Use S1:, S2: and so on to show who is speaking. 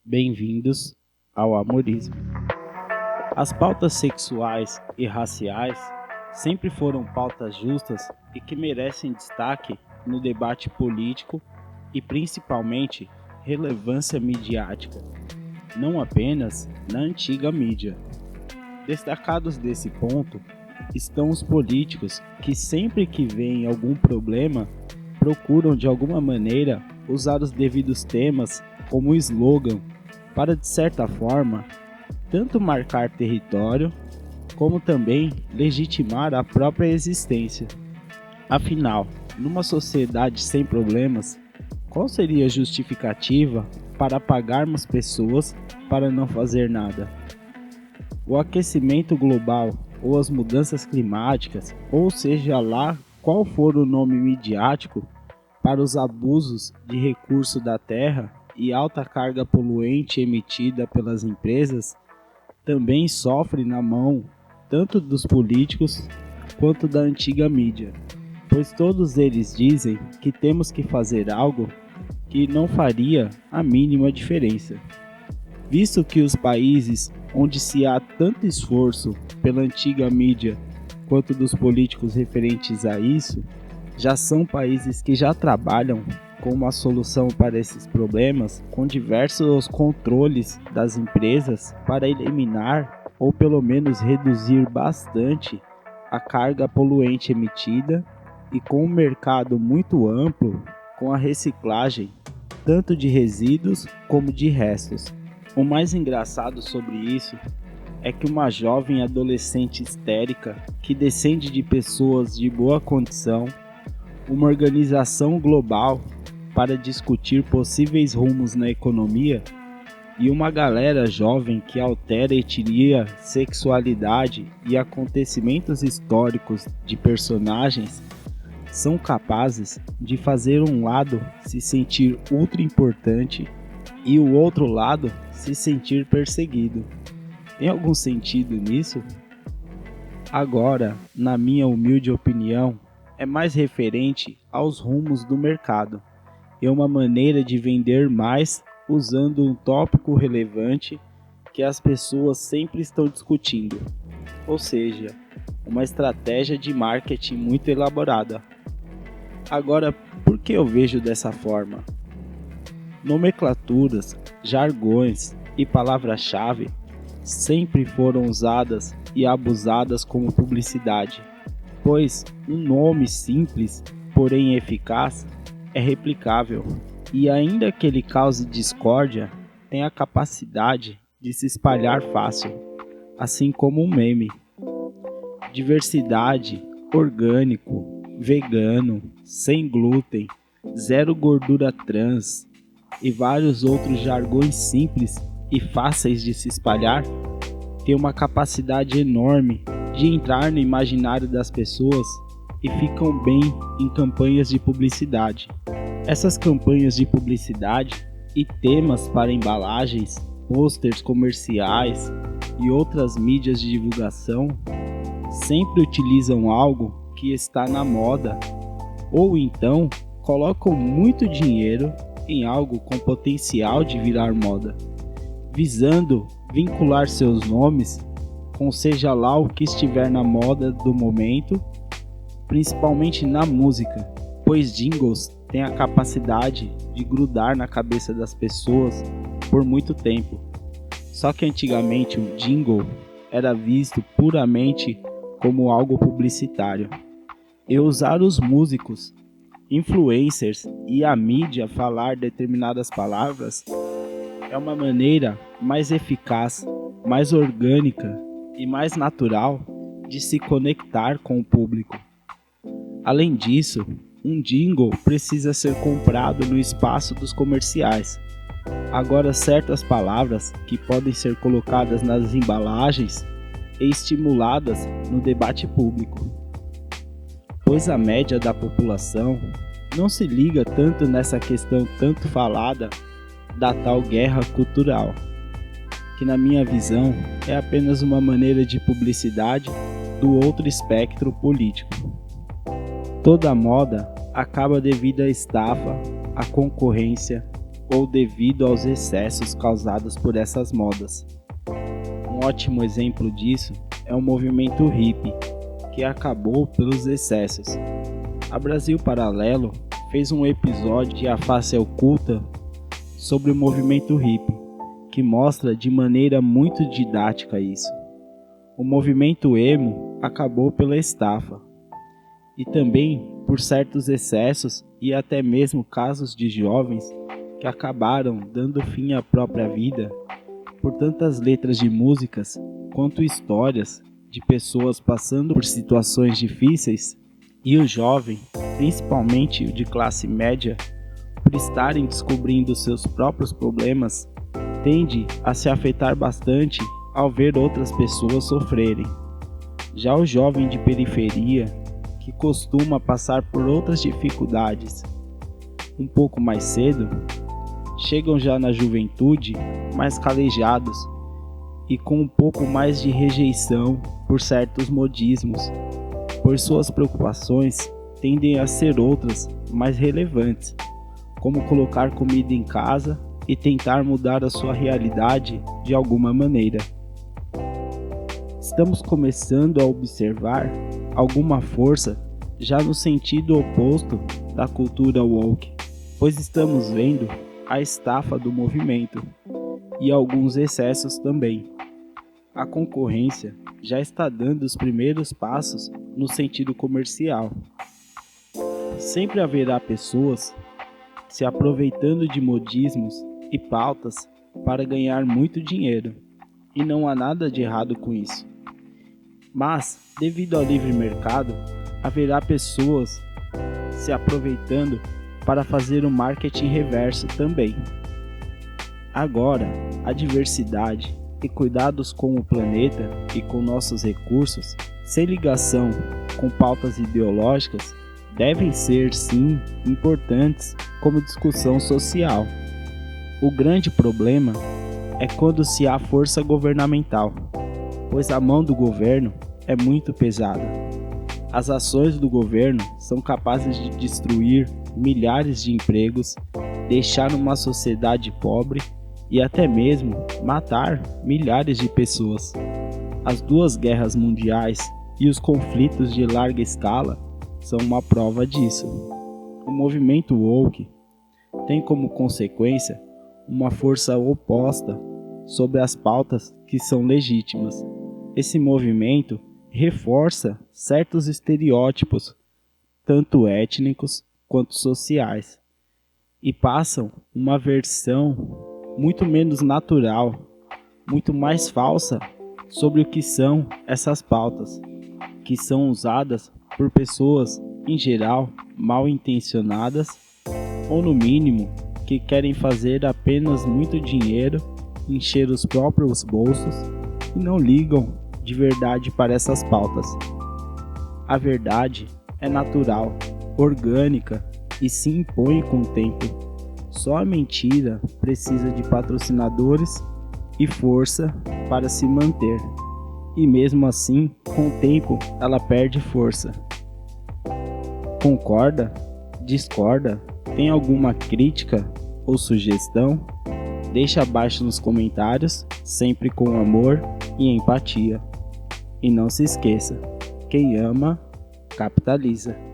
S1: Bem-vindos ao Amorismo. As pautas sexuais e raciais sempre foram pautas justas e que merecem destaque no debate político e principalmente relevância midiática, não apenas na antiga mídia. Destacados desse ponto estão os políticos que sempre que veem algum problema procuram de alguma maneira usar os devidos temas como slogan para, de certa forma, tanto marcar território como também legitimar a própria existência. Afinal, numa sociedade sem problemas, qual seria a justificativa para pagarmos pessoas para não fazer nada? O aquecimento global ou as mudanças climáticas, ou seja lá qual for o nome midiático, para os abusos de recurso da terra e alta carga poluente emitida pelas empresas, também sofre na mão tanto dos políticos quanto da antiga mídia, pois todos eles dizem que temos que fazer algo que não faria a mínima diferença. Visto que os países onde se há tanto esforço pela antiga mídia quanto dos políticos referentes a isso, já são países que já trabalham com uma solução para esses problemas com diversos controles das empresas para eliminar ou pelo menos reduzir bastante a carga poluente emitida e com um mercado muito amplo com a reciclagem tanto de resíduos como de restos. O mais engraçado sobre isso é que uma jovem adolescente histérica que descende de pessoas de boa condição, uma organização global para discutir possíveis rumos na economia e uma galera jovem que altera etnia, sexualidade e acontecimentos históricos de personagens são capazes de fazer um lado se sentir ultra importante e o outro lado se sentir perseguido. Tem algum sentido nisso? Agora, na minha humilde opinião, é mais referente aos rumos do mercado e uma maneira de vender mais usando um tópico relevante que as pessoas sempre estão discutindo, ou seja, uma estratégia de marketing muito elaborada. Agora, por que eu vejo dessa forma? Nomenclaturas, jargões e palavras-chave sempre foram usadas e abusadas como publicidade, pois um nome simples, porém eficaz, é replicável e ainda que ele cause discórdia, tem a capacidade de se espalhar fácil, assim como um meme. Diversidade, orgânico, vegano, sem glúten, zero gordura trans e vários outros jargões simples e fáceis de se espalhar têm uma capacidade enorme de entrar no imaginário das pessoas e ficam bem em campanhas de publicidade. Essas campanhas de publicidade e temas para embalagens, pôsteres comerciais e outras mídias de divulgação sempre utilizam algo que está na moda ou então colocam muito dinheiro em algo com potencial de virar moda, visando vincular seus nomes com seja lá o que estiver na moda do momento, principalmente na música, pois jingles têm a capacidade de grudar na cabeça das pessoas por muito tempo. Só que antigamente o jingle era visto puramente como algo publicitário. E usar os músicos, influencers e a mídia falar determinadas palavras é uma maneira mais eficaz, mais orgânica e mais natural de se conectar com o público. Além disso, um jingle precisa ser comprado no espaço dos comerciais. Agora, certas palavras que podem ser colocadas nas embalagens e estimuladas no debate público, pois a média da população não se liga tanto nessa questão tanto falada da tal guerra cultural, que na minha visão é apenas uma maneira de publicidade do outro espectro político. Toda moda acaba devido à estafa, à concorrência ou devido aos excessos causados por essas modas. Um ótimo exemplo disso é o movimento hippie, que acabou pelos excessos. A Brasil Paralelo fez um episódio de A Face Oculta sobre o movimento hippie, que mostra de maneira muito didática isso. O movimento emo acabou pela estafa, e também por certos excessos e até mesmo casos de jovens que acabaram dando fim à própria vida por tantas letras de músicas quanto histórias de pessoas passando por situações difíceis, e o jovem, principalmente o de classe média, por estarem descobrindo seus próprios problemas, tende a se afetar bastante ao ver outras pessoas sofrerem. Já o jovem de periferia, que costuma passar por outras dificuldades um pouco mais cedo, chegam já na juventude mais calejados e com um pouco mais de rejeição por certos modismos, pois suas preocupações tendem a ser outras mais relevantes, como colocar comida em casa e tentar mudar a sua realidade de alguma maneira. Estamos começando a observar alguma força já no sentido oposto da cultura woke, pois estamos vendo a estafa do movimento e alguns excessos também. A concorrência já está dando os primeiros passos no sentido comercial. Sempre haverá pessoas se aproveitando de modismos e pautas para ganhar muito dinheiro, e não há nada de errado com isso. Mas, devido ao livre mercado, haverá pessoas se aproveitando para fazer o marketing reverso também. Agora, a diversidade e cuidados com o planeta e com nossos recursos, sem ligação com pautas ideológicas, devem ser sim importantes como discussão social. O grande problema é quando se há força governamental, pois a mão do governo é muito pesada. As ações do governo são capazes de destruir milhares de empregos, deixar uma sociedade pobre e até mesmo matar milhares de pessoas. As duas guerras mundiais e os conflitos de larga escala são uma prova disso. O movimento woke tem como consequência uma força oposta sobre as pautas que são legítimas. Esse movimento reforça certos estereótipos, tanto étnicos quanto sociais, e passam uma versão muito menos natural, muito mais falsa sobre o que são essas pautas, que são usadas por pessoas, em geral, mal intencionadas, ou no mínimo, que querem fazer apenas muito dinheiro, encher os próprios bolsos e não ligam de verdade para essas pautas. A verdade é natural, orgânica e se impõe com o tempo. Só a mentira precisa de patrocinadores e força para se manter. E mesmo assim, com o tempo, ela perde força. Concorda? Discorda? Tem alguma crítica ou sugestão? Deixa abaixo nos comentários, sempre com amor e empatia. E não se esqueça, quem ama, capitaliza.